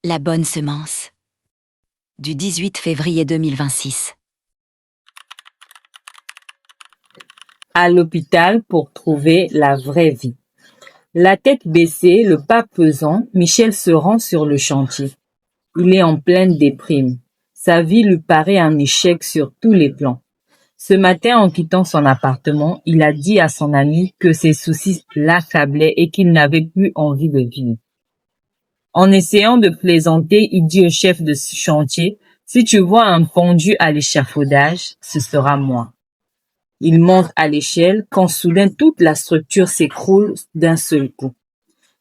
La bonne semence. Du 18 février 2026. À l'hôpital pour trouver la vraie vie. La tête baissée, le pas pesant, Michel se rend sur le chantier. Il est en pleine déprime. Sa vie lui paraît un échec sur tous les plans. Ce matin, en quittant son appartement, il a dit à son ami que ses soucis l'accablaient et qu'il n'avait plus envie de vivre. En essayant de plaisanter, il dit au chef de ce chantier, « Si tu vois un pendu à l'échafaudage, ce sera moi. » Il monte à l'échelle quand soudain toute la structure s'écroule d'un seul coup.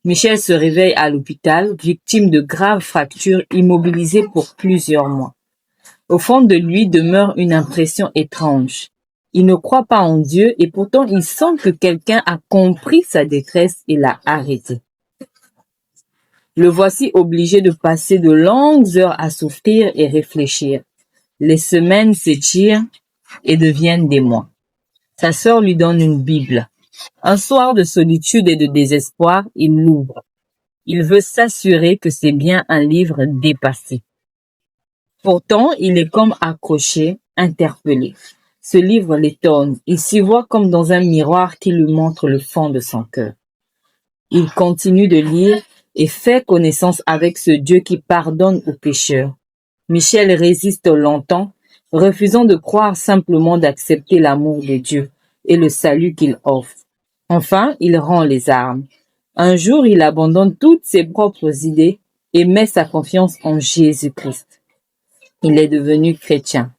Michel se réveille à l'hôpital, victime de graves fractures, immobilisé pour plusieurs mois. Au fond de lui demeure une impression étrange. Il ne croit pas en Dieu et pourtant il sent que quelqu'un a compris sa détresse et l'a arrêté. Le voici obligé de passer de longues heures à souffrir et réfléchir. Les semaines s'étirent et deviennent des mois. Sa sœur lui donne une Bible. Un soir de solitude et de désespoir, il l'ouvre. Il veut s'assurer que c'est bien un livre dépassé. Pourtant, il est comme accroché, interpellé. Ce livre l'étonne. Il s'y voit comme dans un miroir qui lui montre le fond de son cœur. Il continue de lire et fait connaissance avec ce Dieu qui pardonne aux pécheurs. Michel résiste longtemps, refusant de croire, simplement d'accepter l'amour de Dieu et le salut qu'il offre. Enfin, il rend les armes. Un jour, il abandonne toutes ses propres idées et met sa confiance en Jésus-Christ. Il est devenu chrétien.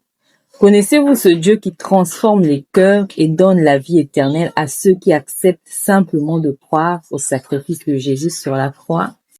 Connaissez-vous ce Dieu qui transforme les cœurs et donne la vie éternelle à ceux qui acceptent simplement de croire au sacrifice de Jésus sur la croix?